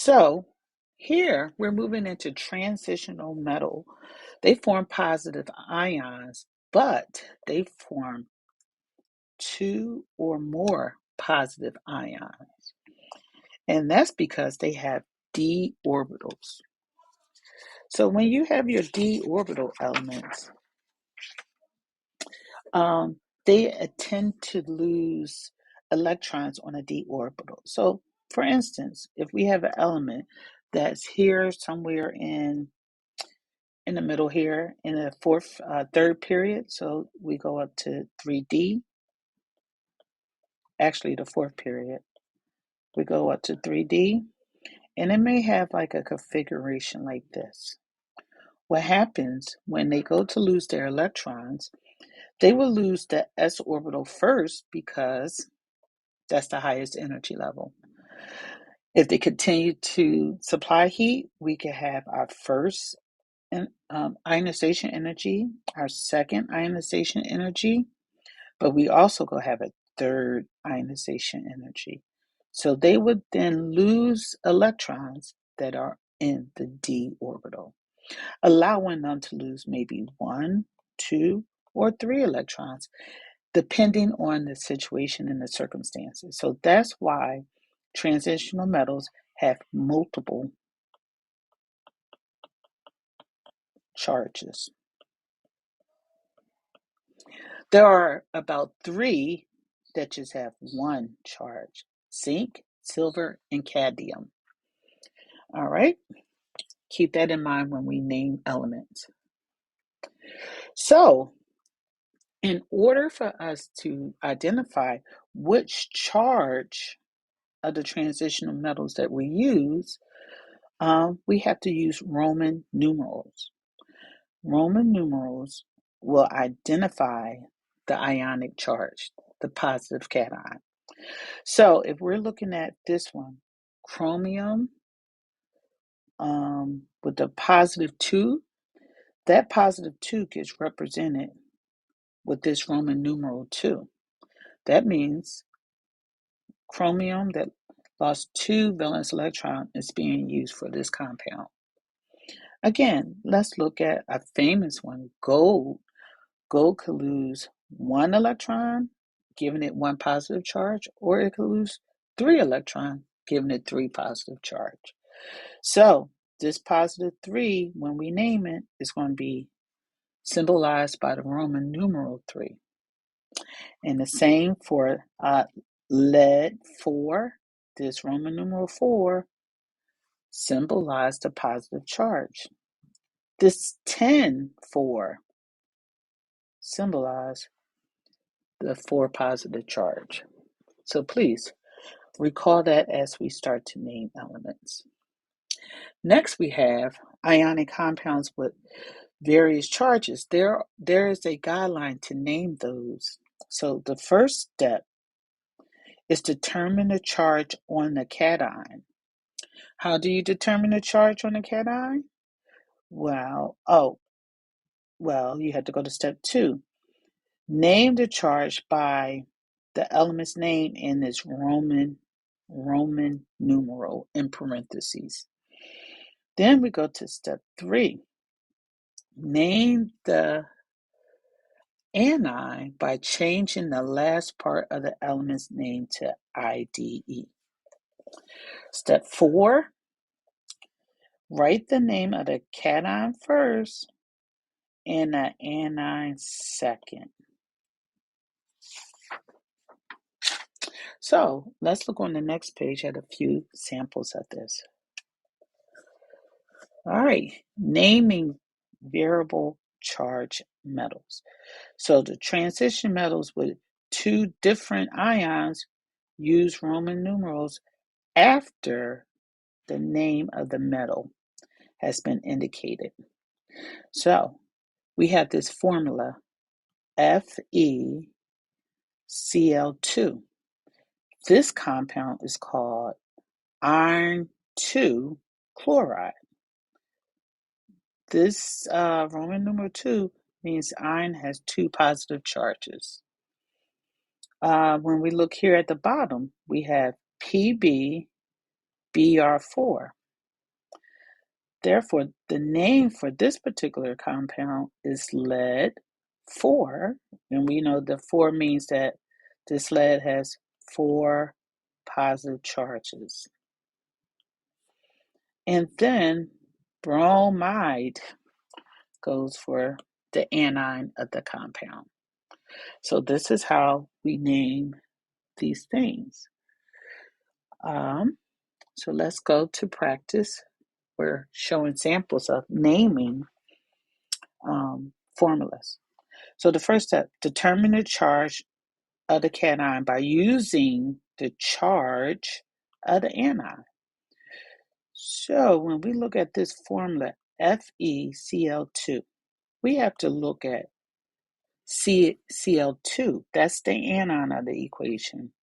So here we're moving into transitional metal. They form positive ions, but they form two or more positive ions. And that's because they have d orbitals. So when you have your d orbital elements, um, they tend to lose electrons on a d orbital. So for instance, if we have an element that's here somewhere in the middle here in the third period, so we go up to 3D, actually the fourth period, we go up to 3D, and it may have like a configuration like this. What happens when they go to lose their electrons, they will lose the s orbital first because that's the highest energy level. If they continue to supply heat, we can have our first ionization energy, our second ionization energy, but we also go have a third ionization energy. So they would then lose electrons that are in the d orbital, allowing them to lose maybe one, two, or three electrons, depending on the situation and the circumstances. So that's why transitional metals have multiple charges. There are about three that just have one charge: zinc, silver, and cadmium. All right, keep that in mind when we name elements. So, in order for us to identify which charge of the transitional metals that we use, we have to use Roman numerals. Roman numerals will identify the ionic charge, the positive cation. So if we're looking at this one, chromium with the positive 2, that positive 2 gets represented with this Roman numeral 2. That means chromium that lost 2 valence electrons is being used for this compound. Again, let's look at a famous one, gold. Gold could lose 1 electron, giving it 1 positive charge, or it could lose 3 electrons, giving it 3 positive charge. So this positive 3, when we name it, is going to be symbolized by the Roman numeral 3. And the same for lead 4, this Roman numeral 4 symbolized the positive charge. This 10 4 symbolized the 4 positive charge. So please recall that as we start to name elements. Next, we have ionic compounds with various charges. There is a guideline to name those. So the first step is determine the charge on the cation. How do you determine the charge on the cation? Well, you have to go to step 2. Name the charge by the element's name in this Roman numeral in parentheses. Then we go to step 3. Name the anion by changing the last part of the element's name to IDE. Step 4. Write the name of the cation first and the anion second. So let's look on the next page at a few samples of this. All right, naming variable charge metals. So the transition metals with 2 different ions use Roman numerals after the name of the metal has been indicated. So we have this formula FeCl2. This compound is called iron 2 chloride. This Roman numeral 2 means iron has 2 positive charges. When we look here at the bottom, we have Pb Br4. Therefore, the name for this particular compound is lead 4, and we know the 4 means that this lead has 4 positive charges. And then bromide goes for the anion of the compound. So this is how we name these things. So let's go to practice. We're showing samples of naming formulas. So the first step, determine the charge of the cation by using the charge of the anion. So when we look at this formula, FeCl2, we have to look at Cl2. That's the anion of the equation.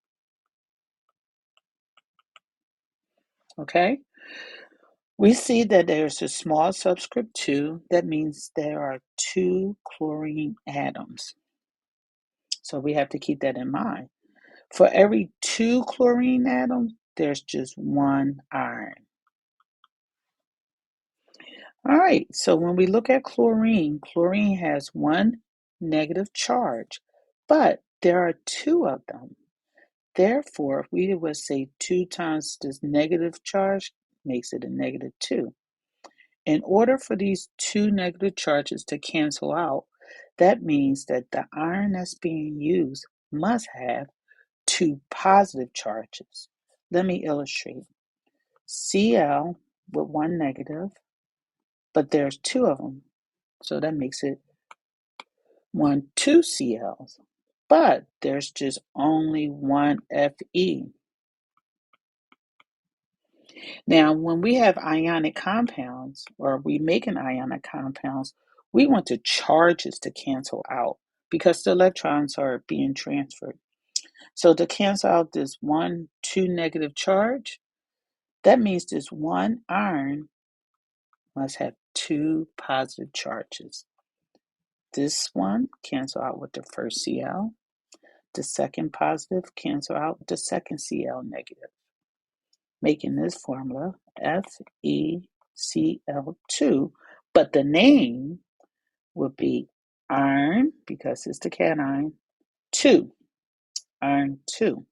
Okay? We see that there's a small subscript 2. That means there are 2 chlorine atoms. So we have to keep that in mind. For every 2 chlorine atoms, there's just 1 iron. All right, so when we look at chlorine, chlorine has 1 negative charge, but there are 2 of them. Therefore, if we would say 2 times this negative charge makes it a negative 2. In order for these 2 negative charges to cancel out, that means that the iron that's being used must have 2 positive charges. Let me illustrate. Cl with 1 negative, but there's 2 of them. So that makes it 2 Cls. But there's just only 1 Fe. Now, when we have ionic compounds, or we make an ionic compounds, we want the charges to cancel out because the electrons are being transferred. So to cancel out this 2 negative charge, that means this 1 iron must have 2 positive charges. This one cancel out with the first Cl. The second positive cancel out with the second Cl negative, making this formula FeCl2, but the name would be iron, because it's the cation, 2, iron 2.